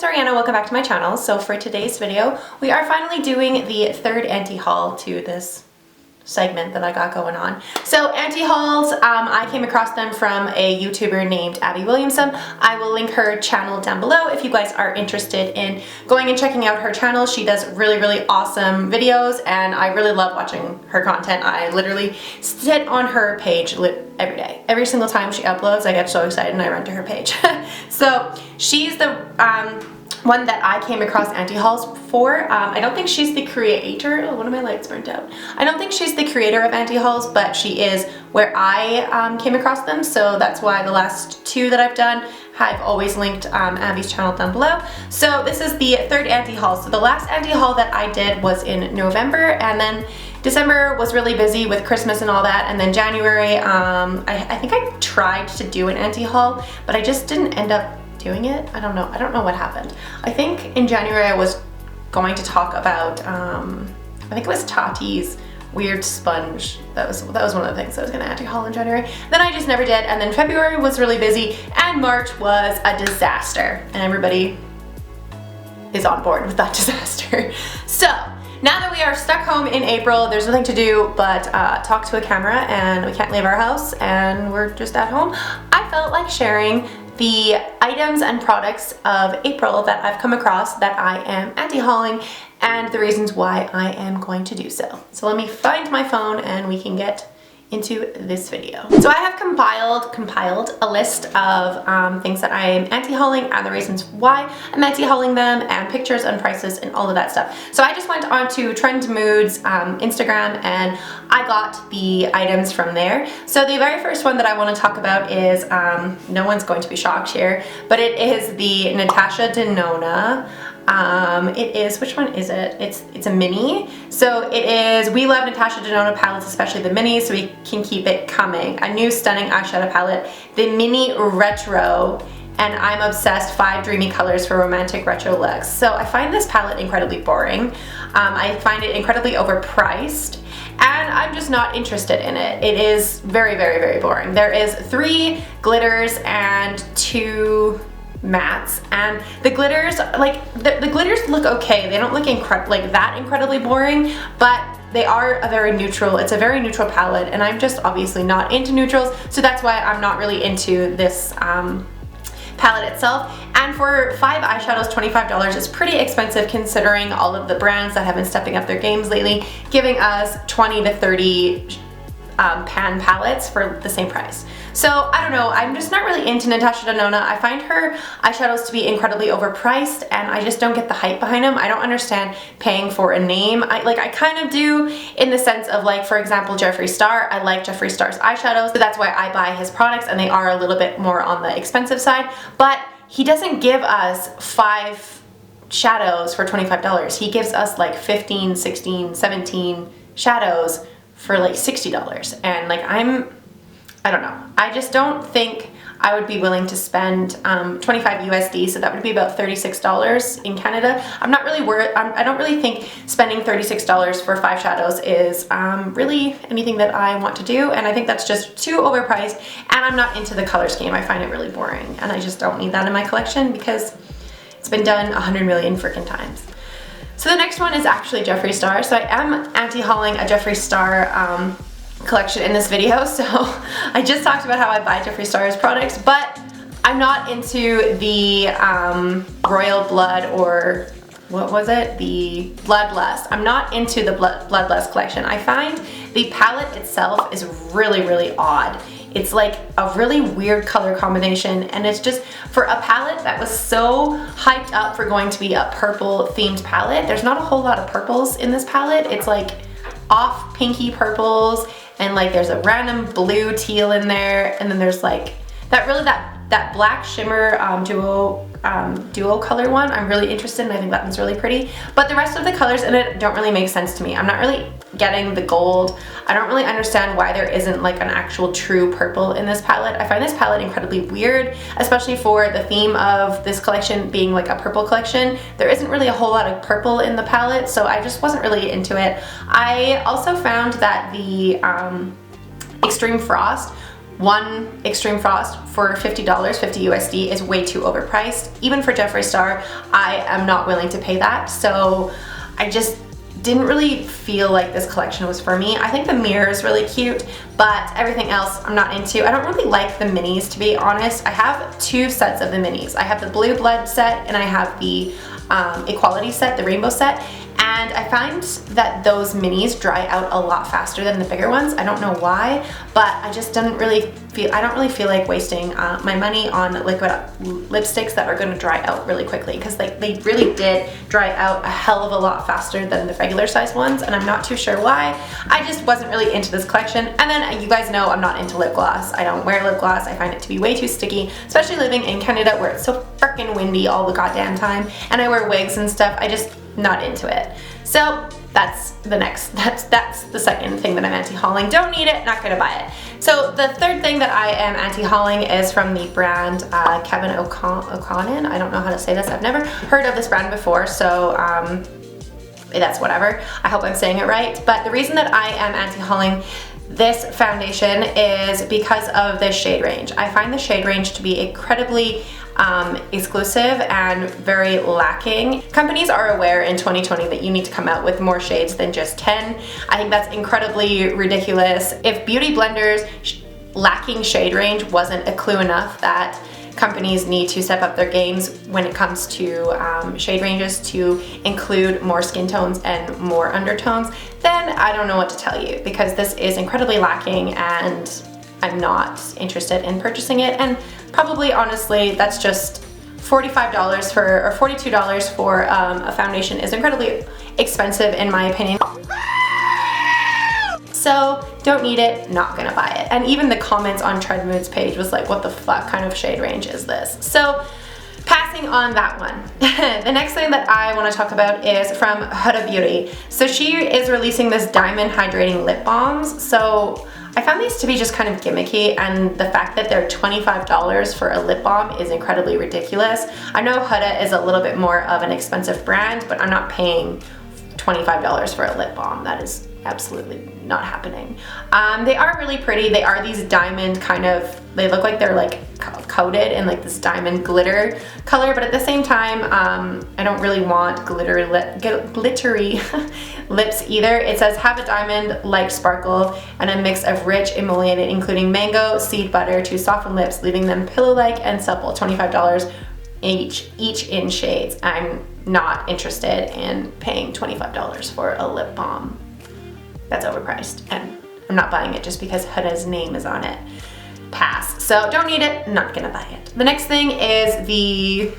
it's Ariana, welcome back to my channel. So for today's video, we are finally doing the third anti-haul to this segment that I got going on. So anti-hauls, I came across them from a YouTuber named Abby Williamson. I will link her channel down below if you guys are interested in going and checking out her channel. She does really awesome videos and I really love watching her content. I literally sit on her page every day. Every single time she uploads, I get so excited and I run to her page. So she's the one that I came across anti-hauls for. I don't think she's the creator. Oh, one of my lights burnt out. I don't think she's the creator of anti-hauls, but she is where I came across them. So that's why the last two that I've done, I've always linked Abby's channel down below. So this is the third anti-haul. So the last anti-haul that I did was in November, and then December was really busy with Christmas and all that, and then January, I think I tried to do an anti-haul, but I just didn't end up doing it. I don't know what happened. I think in January I was going to talk about I think it was Tati's weird sponge. That was one of the things I was gonna anti-haul in January. Then I just never did, and then February was really busy and March was a disaster, and everybody is on board with that disaster. So now that we are stuck home in April, there's nothing to do but talk to a camera, and we can't leave our house and we're just at home. I felt like sharing the items and products of April that I've come across that I am anti-hauling and the reasons why I am going to do so. So let me find my phone and we can get into this video. So I have compiled a list of things that I am anti-hauling and the reasons why I'm anti-hauling them, and pictures and prices and all of that stuff. So I just went on to Trendmood's Instagram and I got the items from there. So the very first one that I want to talk about is, no one's going to be shocked here, but it is the Natasha Denona. It is, which one is it? It's a mini. So it is, we love Natasha Denona palettes, especially the minis, so we can keep it coming. A new stunning eyeshadow palette, the Mini Retro, and I'm obsessed, 5 dreamy colors for romantic retro looks. So I find this palette incredibly boring. I find it incredibly overpriced, and I'm just not interested in it. It is very boring. There is 3 glitters and 2 mattes, and the glitters, like the glitters look okay. They don't look that incredibly boring, but they are a very neutral, it's a very neutral palette, and I'm just obviously not into neutrals, so that's why I'm not really into this palette itself. And for 5 eyeshadows, $25 is pretty expensive considering all of the brands that have been stepping up their games lately, giving us 20 to 30 pan palettes for the same price. So I don't know, I'm just not really into Natasha Denona. I find her eyeshadows to be incredibly overpriced and I just don't get the hype behind them. I don't understand paying for a name. I kind of do in the sense of, like, for example, Jeffree Star. I like Jeffree Star's eyeshadows, so that's why I buy his products, and they are a little bit more on the expensive side, but he doesn't give us 5 shadows for $25. He gives us like 15, 16, 17 shadows for like $60, and like I don't know. I just don't think I would be willing to spend 25 USD, so that would be about $36 in Canada. I'm not really I don't really think spending $36 for 5 shadows is really anything that I want to do, and I think that's just too overpriced, and I'm not into the color scheme. I find it really boring, and I just don't need that in my collection because it's been done 100 million freaking times. So the next one is actually Jeffree Star. So I am anti-hauling a Jeffree Star collection in this video. So I just talked about how I buy Jeffree Star's products, but I'm not into the Royal Blood, or what was it? The Bloodlust. I'm not into the Bloodlust collection. I find the palette itself is really odd. It's like a really weird color combination, and it's just, for a palette that was so hyped up for going to be a purple themed palette, there's not a whole lot of purples in this palette. It's like off pinky purples, and like there's a random blue teal in there, and then there's like that black shimmer duo color one. I'm really interested, and I think that one's really pretty, but the rest of the colors in it don't really make sense to me. I'm not really getting the gold. I don't really understand why there isn't like an actual true purple in this palette. I find this palette incredibly weird, especially for the theme of this collection being like a purple collection. There isn't really a whole lot of purple in the palette, so I just wasn't really into it. I also found that the Extreme Frost one Extreme Frost for $50, 50 USD is way too overpriced. Even for Jeffree Star, I am not willing to pay that. So I just didn't really feel like this collection was for me. I think the mirror is really cute, but everything else I'm not into. I don't really like the minis, to be honest. I have two sets of the minis. I have the Blue Blood set and I have the Equality set, the rainbow set. And I find that those minis dry out a lot faster than the bigger ones. I don't know why, but I just don't really feel like wasting my money on liquid lipsticks that are gonna dry out really quickly, because they really did dry out a hell of a lot faster than the regular size ones, and I'm not too sure why. I just wasn't really into this collection. And then you guys know I'm not into lip gloss. I don't wear lip gloss. I find it to be way too sticky, especially living in Canada where it's so freaking windy all the goddamn time, and I wear wigs and stuff. I just not into it. So that's the second thing that I'm anti-hauling. Don't need it, not gonna buy it. So the third thing that I am anti-hauling is from the brand Kevin O'Connor. I don't know how to say this. I've never heard of this brand before, so that's whatever. I hope I'm saying it right. But the reason that I am anti-hauling this foundation is because of the shade range. I find the shade range to be incredibly exclusive and very lacking. Companies are aware in 2020 that you need to come out with more shades than just 10. I think that's incredibly ridiculous. If beauty blenders lacking shade range wasn't a clue enough that companies need to step up their games when it comes to shade ranges to include more skin tones and more undertones, then I don't know what to tell you, because this is incredibly lacking and I'm not interested in purchasing it. And probably, honestly, that's just $45 for, or $42 for a foundation is incredibly expensive in my opinion. So don't need it, not gonna buy it. And even the comments on Trendmood's page was like, what the fuck kind of shade range is this? So passing on that one. The next thing that I want to talk about is from Huda Beauty. So she is releasing this diamond hydrating lip balms. So I found these to be just kind of gimmicky, and the fact that they're $25 for a lip balm is incredibly ridiculous. I know Huda is a little bit more of an expensive brand, but I'm not paying $25 for a lip balm. That is absolutely not happening. They are really pretty. They are these diamond kind of, they look like they're like coated in like this diamond glitter color, but at the same time, I don't really want glittery lips either. It says have a diamond-like sparkle and a mix of rich emoliated, including mango, seed butter to soften lips, leaving them pillow-like and supple. $25 each in shades. I'm not interested in paying $25 for a lip balm. That's overpriced, and I'm not buying it just because Huda's name is on it. Pass. So don't need it, not gonna buy it. The next thing is the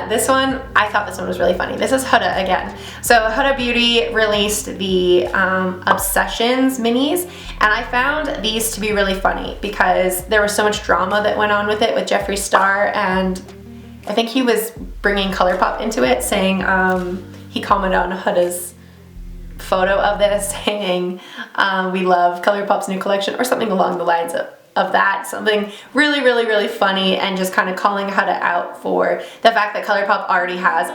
this one, I thought this one was really funny. This is Huda again. So Huda Beauty released the Obsessions minis, and I found these to be really funny because there was so much drama that went on with it with Jeffree Star, and I think he was bringing ColourPop into it, saying he commented on Huda's photo of this saying we love ColourPop's new collection or something along the lines of that. Something really, really, really funny, and just kind of calling Huda out for the fact that ColourPop already has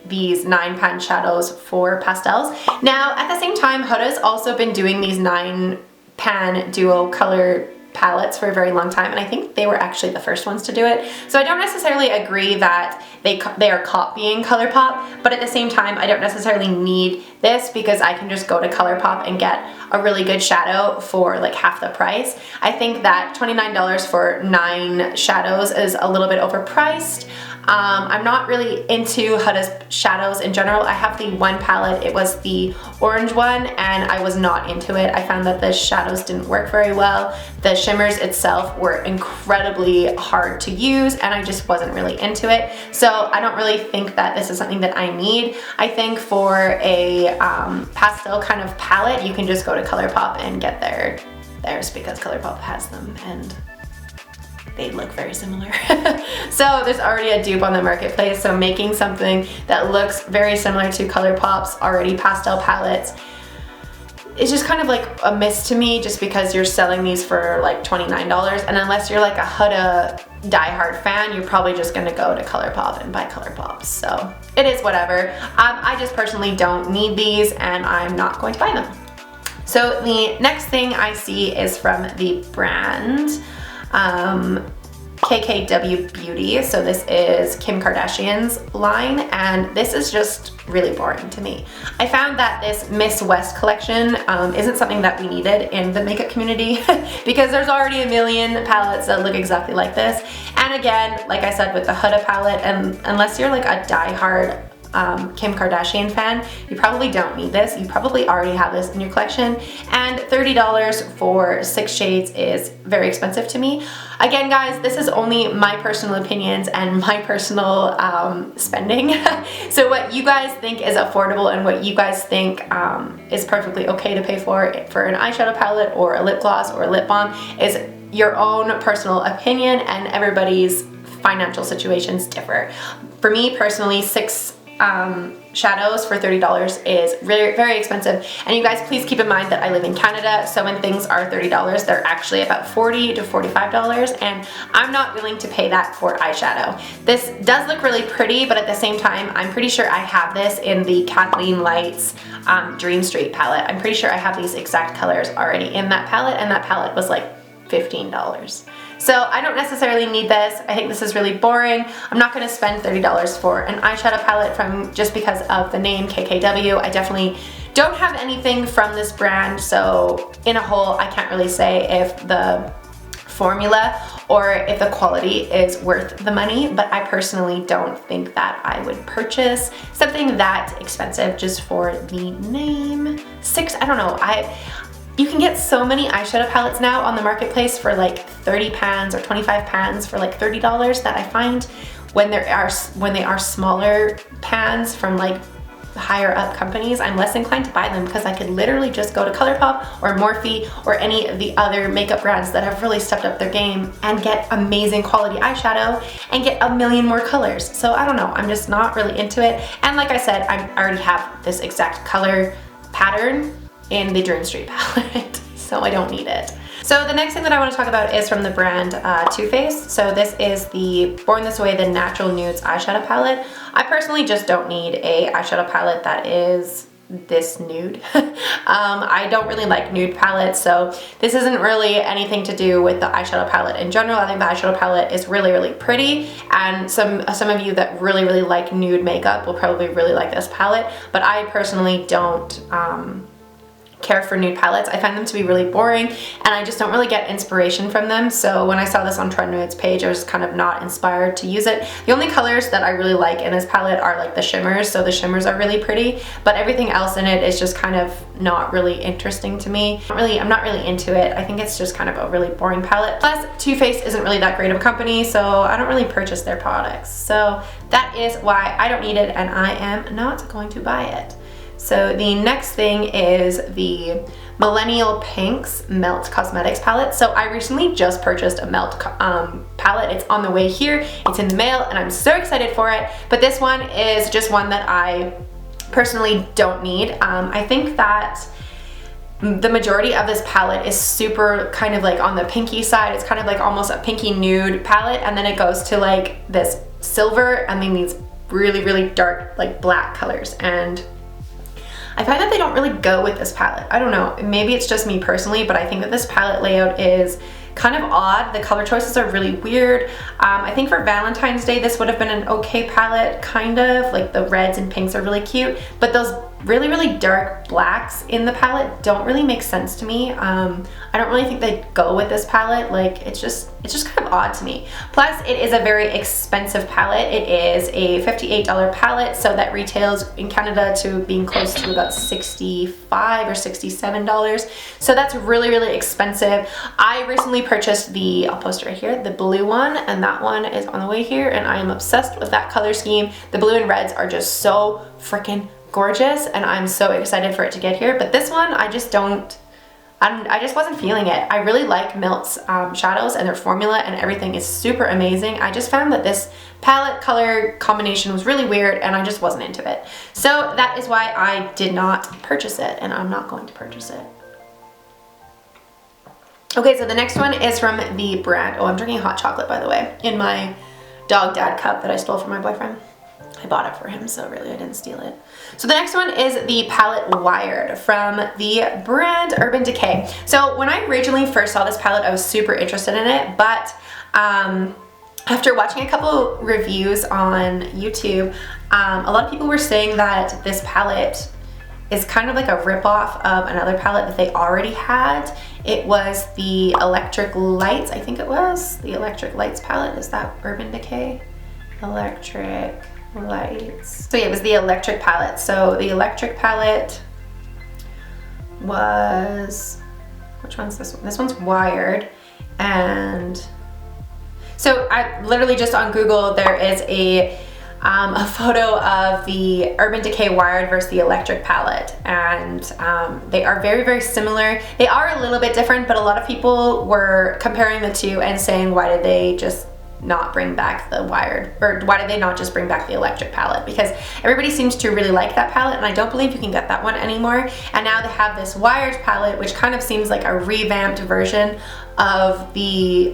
these 9-pan shadows for pastels. Now, at the same time, Huda's also been doing these 9-pan duo color palettes for a very long time, and I think they were actually the first ones to do it. So I don't necessarily agree that they are copying ColourPop, but at the same time, I don't necessarily need this because I can just go to ColourPop and get a really good shadow for like half the price. I think that $29 for 9 shadows is a little bit overpriced. I'm not really into Huda's shadows in general. I have the one palette, it was the orange one, and I was not into it. I found that the shadows didn't work very well. The shimmers itself were incredibly hard to use, and I just wasn't really into it. So I don't really think that this is something that I need. I think for a pastel kind of palette, you can just go to ColourPop and get theirs because ColourPop has them, and they look very similar. So there's already a dupe on the marketplace, so making something that looks very similar to ColourPop's already pastel palettes is just kind of like a miss to me, just because you're selling these for like $29, and unless you're like a Huda diehard fan, you're probably just gonna go to ColourPop and buy ColourPop. So it is whatever. I just personally don't need these, and I'm not going to buy them. So the next thing I see is from the brand KKW Beauty. So this is Kim Kardashian's line, and this is just really boring to me. I found that this Miss West collection isn't something that we needed in the makeup community because there's already a million palettes that look exactly like this. And again, like I said with the Huda palette, and unless you're like a die-hard Kim Kardashian fan, you probably don't need this. You probably already have this in your collection, and $30 for 6 shades is very expensive to me. Again, guys, this is only my personal opinions and my personal spending. So what you guys think is affordable and what you guys think is perfectly okay to pay for an eyeshadow palette or a lip gloss or a lip balm is your own personal opinion, and everybody's financial situations differ. For me personally, 6 shadows for $30 is very, very expensive. And you guys, please keep in mind that I live in Canada, so when things are $30, they're actually about $40 to $45, and I'm not willing to pay that for eyeshadow. This does look really pretty, but at the same time, I'm pretty sure I have this in the Kathleen Lights Dream Street palette. I'm pretty sure I have these exact colors already in that palette, and that palette was like $15. So I don't necessarily need this. I think this is really boring. I'm not gonna spend $30 for an eyeshadow palette just because of the name KKW. I definitely don't have anything from this brand, so in a whole, I can't really say if the formula or if the quality is worth the money, but I personally don't think that I would purchase something that expensive just for the name. I don't know. You can get so many eyeshadow palettes now on the marketplace for like 30 pounds or 25 pounds for like $30 that I find when they are smaller pans from like higher up companies, I'm less inclined to buy them because I could literally just go to ColourPop or Morphe or any of the other makeup brands that have really stepped up their game and get amazing quality eyeshadow and get a million more colors. So I don't know, I'm just not really into it. And like I said, I already have this exact color pattern in the Dream Street palette, so I don't need it. So the next thing that I want to talk about is from the brand Too Faced. So this is the Born This Way, the Natural Nudes eyeshadow palette. I personally just don't need a eyeshadow palette that is this nude. I don't really like nude palettes, so this isn't really anything to do with the eyeshadow palette in general. I think the eyeshadow palette is really, really pretty, and some of you that really, really like nude makeup will probably really like this palette, but I personally don't care for nude palettes. I find them to be really boring, and I just don't really get inspiration from them. So when I saw this on Trendmood's page, I was kind of not inspired to use it. The only colors that I really like in this palette are like the shimmers, so the shimmers are really pretty, but everything else in it is just kind of not really interesting to me. I'm not really into it. I think it's just kind of a really boring palette. Plus, Too Faced isn't really that great of a company, so I don't really purchase their products. So that is why I don't need it, and I am not going to buy it. So the next thing is the Millennial Pinks Melt Cosmetics palette. So I recently just purchased a Melt palette. It's on the way here. It's in the mail, and I'm so excited for it. But this one is just one that I personally don't need. I think that the majority of this palette is super kind of like on the pinky side. It's kind of like almost a pinky nude palette, and then it goes to like this silver and then these really, really dark like black colors. And I find that they don't really go with this palette. I don't know, maybe it's just me personally, but I think that this palette layout is kind of odd. The color choices are really weird. I think for Valentine's Day, this would have been an okay palette, kind of. Like the reds and pinks are really cute, but those really, really dark blacks in the palette don't really make sense to me. I don't really think they go with this palette. Like it's just kind of odd to me. Plus, it is a very expensive palette. It is a $58 palette, so that retails in Canada to being close to about $65 or $67. So that's really, really expensive. I recently purchased I'll post it right here, the blue one, and that one is on the way here, and I am obsessed with that color scheme. The blue and reds are just so freaking gorgeous, and I'm so excited for it to get here. But this one, I just wasn't feeling it. I really like Melt's shadows and their formula, and everything is super amazing. I just found that this palette color combination was really weird, and I just wasn't into it. So that is why I did not purchase it, and I'm not going to purchase it. Okay, so the next one is from the brand, I'm drinking hot chocolate, by the way, in my dog dad cup that I stole from my boyfriend. I bought it for him, so really I didn't steal it. So the next one is the palette Wired from the brand Urban Decay. So when I originally first saw this palette, I was super interested in it, but after watching a couple reviews on YouTube, a lot of people were saying that this palette is kind of like a ripoff of another palette that they already had. It was the Electric Lights, I think it was. The Electric Lights palette, is that Urban Decay? Electric Lights. So yeah, it was the Electric palette. So the Electric palette was, which one's this one? This one's Wired. And so I literally just on Google, there is a photo of the Urban Decay Wired versus the Electric palette, and they are very, very similar. They are a little bit different, but a lot of people were comparing the two and saying, why did they just not bring back the Wired, or why did they not just bring back the Electric palette? Because everybody seems to really like that palette, and I don't believe you can get that one anymore. And now they have this Wired palette, which kind of seems like a revamped version of the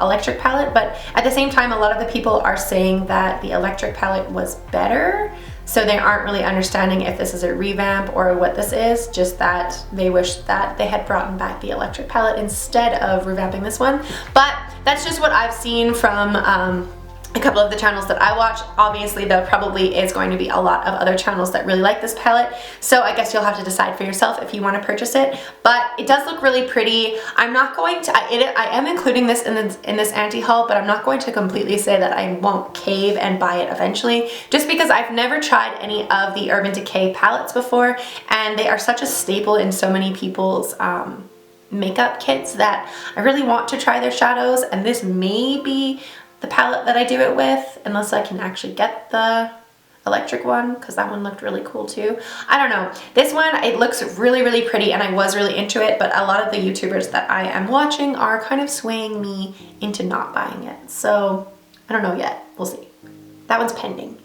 Electric palette, but at the same time, a lot of the people are saying that the Electric palette was better, so they aren't really understanding if this is a revamp or what this is, just that they wish that they had brought back the Electric palette instead of revamping this one. But that's just what I've seen from a couple of the channels that I watch. Obviously, there probably is going to be a lot of other channels that really like this palette, so I guess you'll have to decide for yourself if you want to purchase it. But it does look really pretty. I'm not going to, I am including this in this anti-haul, but I'm not going to completely say that I won't cave and buy it eventually, just because I've never tried any of the Urban Decay palettes before, and they are such a staple in so many people's makeup kits that I really want to try their shadows, and this may be the palette that I do it with, unless I can actually get the Electric one, because that one looked really cool too. I don't know. This one, it looks really, really pretty, and I was really into it, but a lot of the YouTubers that I am watching are kind of swaying me into not buying it. So I don't know yet. We'll see. That one's pending.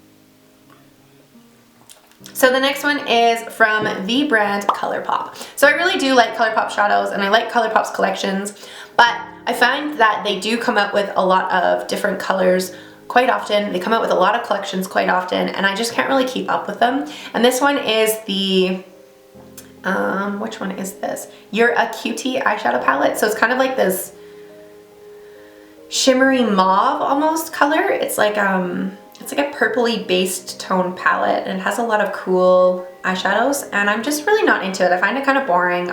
So the next one is from the brand ColourPop. So I really do like ColourPop shadows, and I like ColourPop's collections, but I find that they do come out with a lot of different colors quite often. They come out with a lot of collections quite often, and I just can't really keep up with them. And this one is the, which one is this? You're a Cutie eyeshadow palette. So it's kind of like this shimmery mauve almost color. It's like a purpley based tone palette, and it has a lot of cool eyeshadows, and I'm just really not into it. I find it kind of boring.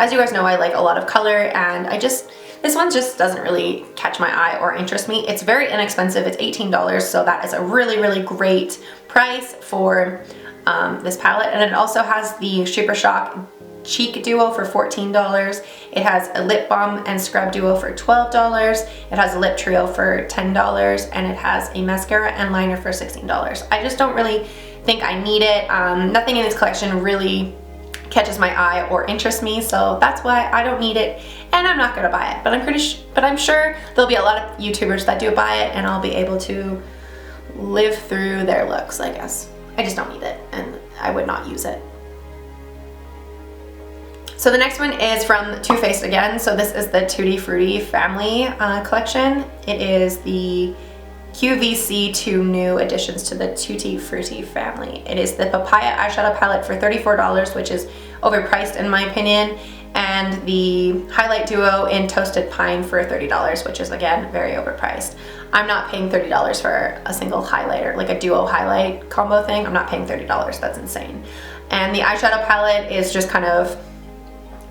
As you guys know, I like a lot of color, and this one just doesn't really catch my eye or interest me. It's very inexpensive. It's $18, so that is a really, really great price for this palette. And it also has the Super Shock Cheek Duo for $14. It has a lip balm and scrub duo for $12. It has a lip trio for $10, and it has a mascara and liner for $16. I just don't really think I need it. Nothing in this collection really catches my eye or interests me, so that's why I don't need it, and I'm not gonna buy it. But I'm sure there'll be a lot of YouTubers that do buy it, and I'll be able to live through their looks, I guess. I just don't need it, and I would not use it. So the next one is from Too Faced again. So this is the Tutti Frutti family collection. It is the QVC 2 new additions to the Tutti Frutti family. It is the Papaya eyeshadow palette for $34, which is overpriced in my opinion, and the highlight duo in Toasted Pine for $30, which is again very overpriced. I'm not paying $30 for a single highlighter, like a duo highlight combo thing. I'm not paying $30, that's insane. And the eyeshadow palette is just kind of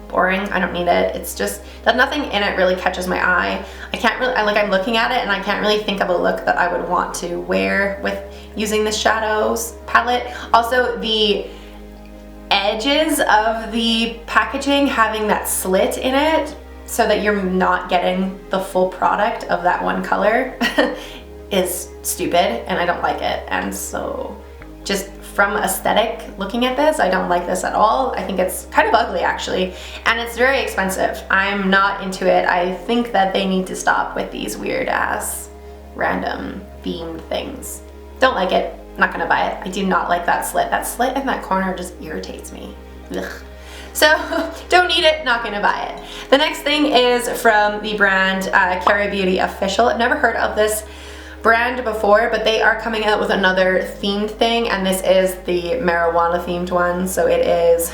boring. I don't need it. It's just that nothing in it really catches my eye. I'm looking at it and I can't really think of a look that I would want to wear with using the shadows palette. Also, the edges of the packaging having that slit in it so that you're not getting the full product of that one color is stupid, and I don't like it. And so just from aesthetic looking at this, I don't like this at all. I think it's kind of ugly actually, and it's very expensive. I'm not into it. I think that they need to stop with these weird ass random themed things. Don't like it, not gonna buy it. I do not like that slit. That slit in that corner just irritates me. Ugh. So don't need it, not gonna buy it. The next thing is from the brand Carrie Beauty Official. I've never heard of this brand before, but they are coming out with another themed thing, and this is the marijuana themed one. So it is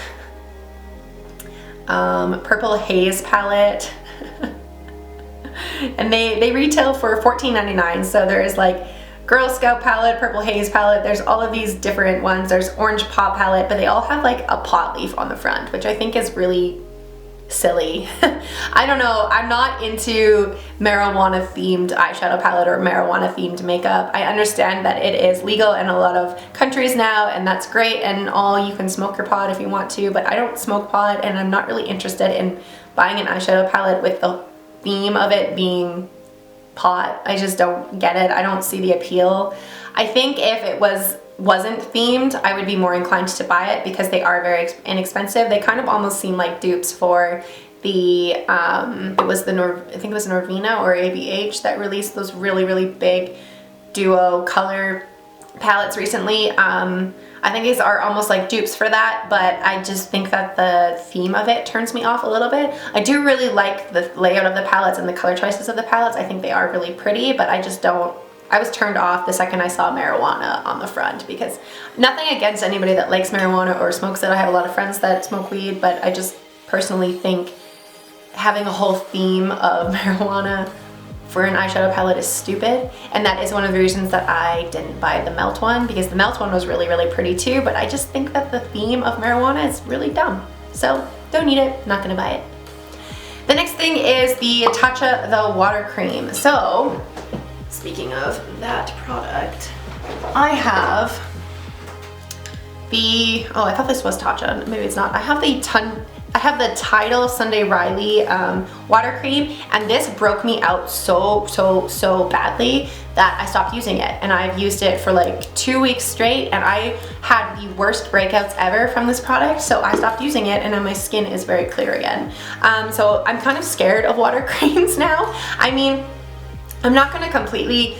Purple Haze palette. And they retail for $14.99. So there is like Girl Scout palette, Purple Haze palette, there's all of these different ones. There's Orange Pop palette, but they all have like a pot leaf on the front, which I think is really silly. I don't know, I'm not into marijuana themed eyeshadow palette or marijuana themed makeup. I understand that it is legal in a lot of countries now, and that's great, and all, you can smoke your pot if you want to, but I don't smoke pot, and I'm not really interested in buying an eyeshadow palette with the theme of it being pot. I just don't get it. I don't see the appeal. I think if it wasn't themed, I would be more inclined to buy it because they are very inexpensive. They kind of almost seem like dupes for the I think it was Norvina or ABH that released those really big duo color palettes recently. I think these are almost like dupes for that, but I just think that the theme of it turns me off a little bit. I do really like the layout of the palettes and the color choices of the palettes. I think they are really pretty, but I just don't, I was turned off the second I saw marijuana on the front, because nothing against anybody that likes marijuana or smokes it. I have a lot of friends that smoke weed, but I just personally think having a whole theme of marijuana for an eyeshadow palette is stupid, and that is one of the reasons that I didn't buy the Melt one, because the Melt one was really pretty too, but I just think that the theme of marijuana is really dumb. So don't need it, not gonna buy it. The next thing is the Tatcha the water cream. So speaking of that product, I have the, oh, I thought this was Tatcha, maybe it's not. I have the Tidal Sunday Riley water cream, and this broke me out so badly that I stopped using it, and I've used it for like 2 weeks straight, and I had the worst breakouts ever from this product, so I stopped using it, and now my skin is very clear again. So I'm kind of scared of water creams now. I mean, I'm not gonna completely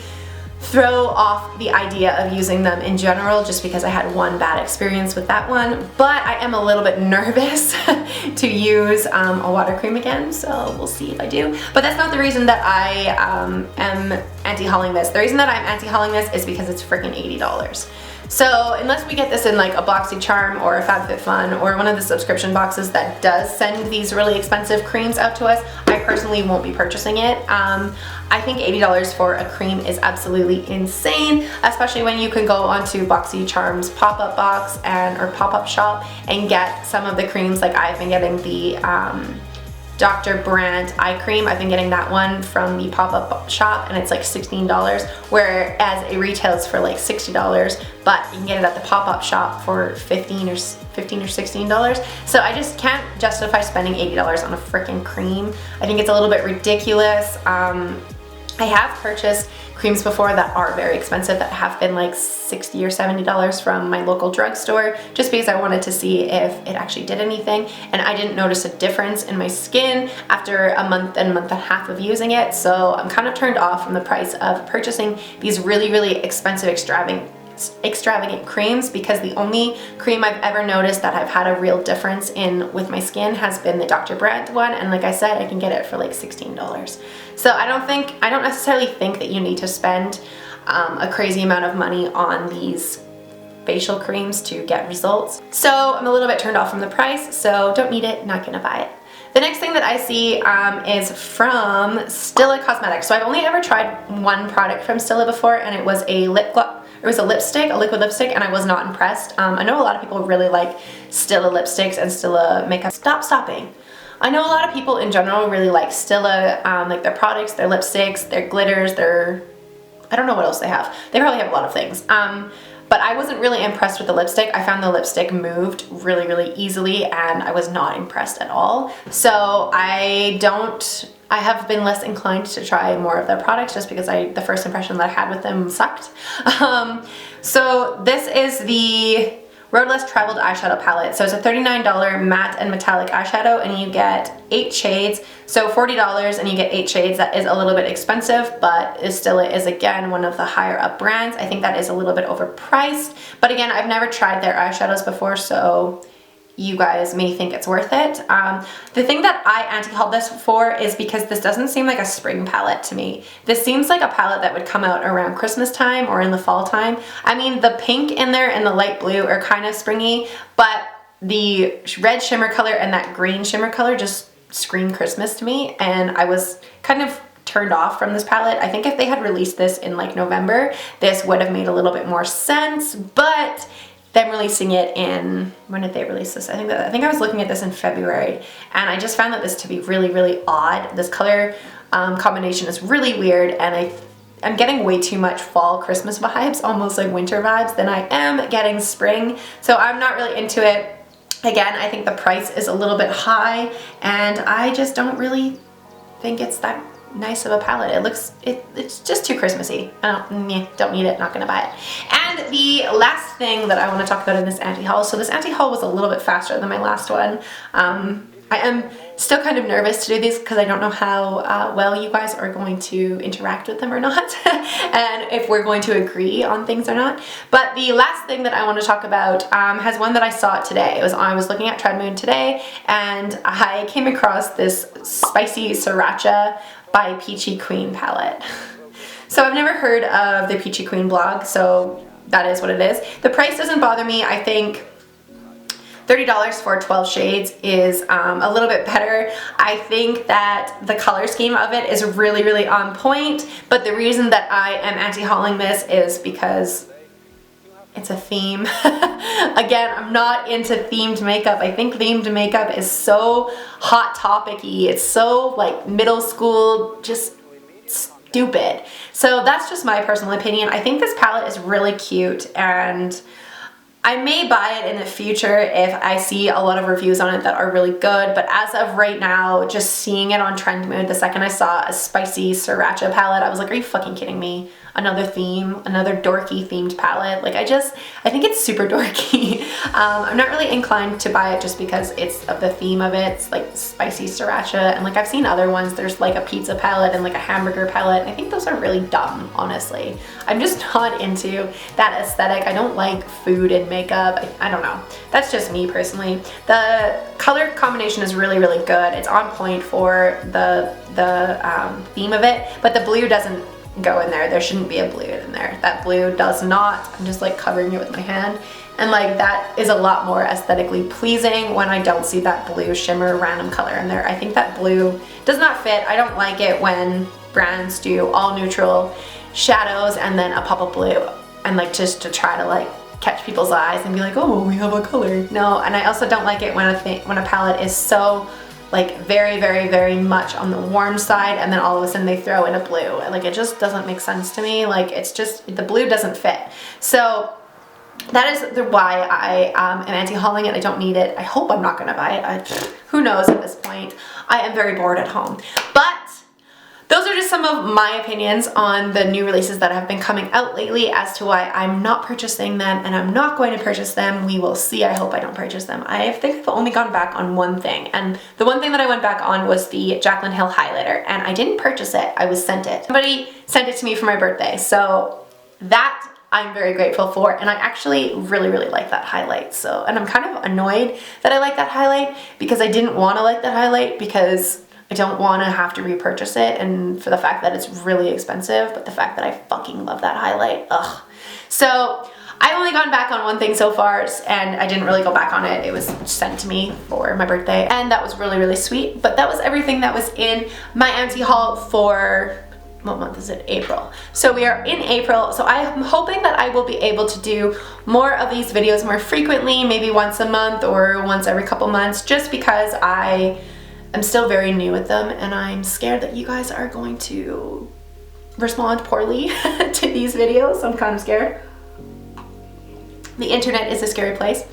throw off the idea of using them in general just because I had one bad experience with that one, but I am a little bit nervous to use a water cream again, so we'll see if I do. But that's not the reason that I am anti-hauling this. The reason that I'm anti-hauling this is because it's freaking $80. So unless we get this in like a BoxyCharm or a FabFitFun or one of the subscription boxes that does send these really expensive creams out to us, I personally won't be purchasing it. I think $80 for a cream is absolutely insane, especially when you can go onto BoxyCharm's pop-up box or pop-up shop and get some of the creams. Like I've been getting the Dr. Brandt eye cream. I've been getting that one from the pop-up shop, and it's like $16, whereas it retails for like $60, but you can get it at the pop-up shop for $15 or $16. So I just can't justify spending $80 on a freaking cream. I think it's a little bit ridiculous. I have purchased creams before that are very expensive, that have been like $60 or $70 from my local drugstore, just because I wanted to see if it actually did anything, and I didn't notice a difference in my skin after a month and a half of using it. So I'm kind of turned off from the price of purchasing these really expensive, extravagant creams, because the only cream I've ever noticed that I've had a real difference in with my skin has been the Dr. Brandt one, and like I said, I can get it for like $16. So I don't necessarily think that you need to spend a crazy amount of money on these facial creams to get results. So I'm a little bit turned off from the price, so don't need it, not gonna buy it. The next thing that I see is from Stila Cosmetics. So I've only ever tried one product from Stila before, and it was a lip gloss. It was a lipstick, a liquid lipstick, and I was not impressed. I know a lot of people really like Stila lipsticks and Stila makeup. Stopping. I know a lot of people in general really like Stila, like their products, their lipsticks, their glitters, I don't know what else they have. They probably have a lot of things. But I wasn't really impressed with the lipstick. I found the lipstick moved really easily, and I was not impressed at all. So I have been less inclined to try more of their products, just because the first impression that I had with them sucked. So this is the Road Less Traveled eyeshadow palette. So it's a $39 matte and metallic eyeshadow, and you get 8 shades. So $40 and you get 8 shades. That is a little bit expensive, but it still is again one of the higher up brands. I think that is a little bit overpriced, but again, I've never tried their eyeshadows before, so you guys may think it's worth it. The thing that I anti-hauled this for is because this doesn't seem like a spring palette to me. This seems like a palette that would come out around Christmas time or in the fall time. I mean, the pink in there and the light blue are kind of springy, but the red shimmer color and that green shimmer color just scream Christmas to me, and I was kind of turned off from this palette. I think if they had released this in like November, this would have made a little bit more sense, but them releasing it in, when did they release this? I think I was looking at this in February, and I just found that this to be really, really odd. This color combination is really weird, and I'm getting way too much fall Christmas vibes, almost like winter vibes, than I am getting spring. So I'm not really into it. Again, I think the price is a little bit high, and I just don't really think it's that nice of a palette. It's just too Christmassy. I don't need it, not gonna buy it. And the last thing that I want to talk about in this anti-haul, so this anti-haul was a little bit faster than my last one. I am still kind of nervous to do these because I don't know how well you guys are going to interact with them or not, and if we're going to agree on things or not. But the last thing that I want to talk about has one that I saw today. I was looking at Trendmood today, and I came across this Spicy Sriracha by Peachy Queen palette. So I've never heard of the Peachy Queen blog, so that is what it is. The price doesn't bother me. I think $30 for 12 shades is a little bit better. I think that the color scheme of it is really, really on point, but the reason that I am anti-hauling this is because it's a theme. Again, I'm not into themed makeup. I think themed makeup is so hot topic-y. It's so like middle school, just stupid. So that's just my personal opinion. I think this palette is really cute, and I may buy it in the future if I see a lot of reviews on it that are really good, but as of right now, just seeing it on Trendmood, the second I saw a Spicy Sriracha palette, I was like, are you fucking kidding me? Another theme, another dorky themed palette. Like I think it's super dorky. I'm not really inclined to buy it just because it's of the theme of it. It's like Spicy Sriracha, and like I've seen other ones. There's like a pizza palette and like a hamburger palette, and I think those are really dumb, honestly. I'm just not into that aesthetic. I don't like food and makeup. I don't know. That's just me personally. The color combination is really, really good. It's on point for the theme of it, but the blue doesn't go in there. There shouldn't be a blue in there. That blue does not. I'm just like covering it with my hand, and like that is a lot more aesthetically pleasing when I don't see that blue shimmer random color in there. I think that blue does not fit. I don't like it when brands do all neutral shadows and then a pop of blue, and like just to try to like catch people's eyes and be like, oh, we have a color. No, and I also don't like it when a palette is so like very, very, very much on the warm side, and then all of a sudden they throw in a blue. Like it just doesn't make sense to me. Like it's just, the blue doesn't fit. So that is why I am anti-hauling it. I don't need it. I hope I'm not gonna buy it. Who knows at this point. I am very bored at home. But those are just some of my opinions on the new releases that have been coming out lately as to why I'm not purchasing them, and I'm not going to purchase them. We will see. I hope I don't purchase them. I think I've only gone back on one thing, and the one thing that I went back on was the Jaclyn Hill highlighter, and I didn't purchase it. I was sent it. Somebody sent it to me for my birthday, so that I'm very grateful for, and I actually really, really like that highlight. So, and I'm kind of annoyed that I like that highlight because I didn't want to like that highlight because I don't want to have to repurchase it, and for the fact that it's really expensive, but the fact that I fucking love that highlight, ugh. So I've only gone back on one thing so far, and I didn't really go back on it. It was sent to me for my birthday, and that was really, really sweet. But that was everything that was in my anti-haul for, what month is it? April. So we are in April, so I'm hoping that I will be able to do more of these videos more frequently, maybe once a month or once every couple months, just because I'm still very new at them, and I'm scared that you guys are going to respond poorly to these videos. So I'm kind of scared. The internet is a scary place.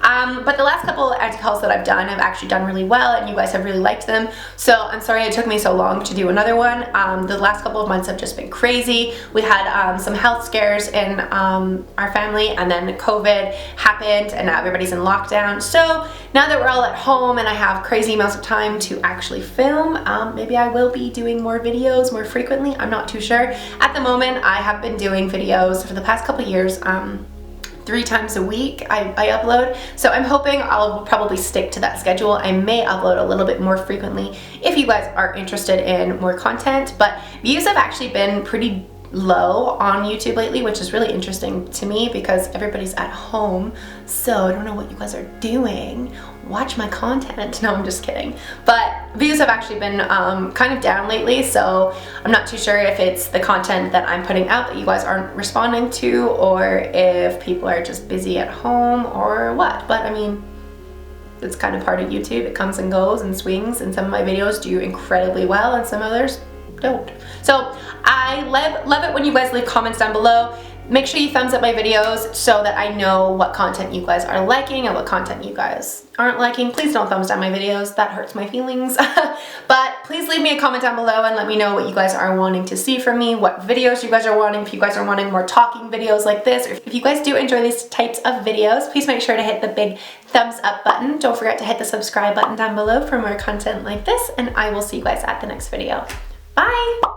But the last couple anti-hauls that I've done have actually done really well, and you guys have really liked them. So I'm sorry it took me so long to do another one. The last couple of months have just been crazy. We had some health scares in our family, and then COVID happened, and now everybody's in lockdown. So now that we're all at home and I have crazy amounts of time to actually film, maybe I will be doing more videos more frequently. I'm not too sure. At the moment, I have been doing videos for the past couple years, 3 times a week I upload. So I'm hoping I'll probably stick to that schedule. I may upload a little bit more frequently if you guys are interested in more content, but views have actually been pretty low on YouTube lately, which is really interesting to me because everybody's at home, so I don't know what you guys are doing. Watch my content. No, I'm just kidding. But views have actually been kind of down lately, so I'm not too sure if it's the content that I'm putting out that you guys aren't responding to, or if people are just busy at home or what. But I mean, it's kind of part of YouTube. It comes and goes and swings, and some of my videos do incredibly well and some others don't. So I love it when you guys leave comments down below. Make sure you thumbs up my videos so that I know what content you guys are liking and what content you guys aren't liking. Please don't thumbs down my videos. That hurts my feelings. But please leave me a comment down below and let me know what you guys are wanting to see from me, what videos you guys are wanting, if you guys are wanting more talking videos like this, or if you guys do enjoy these types of videos, please make sure to hit the big thumbs up button. Don't forget to hit the subscribe button down below for more content like this, and I will see you guys at the next video. Bye!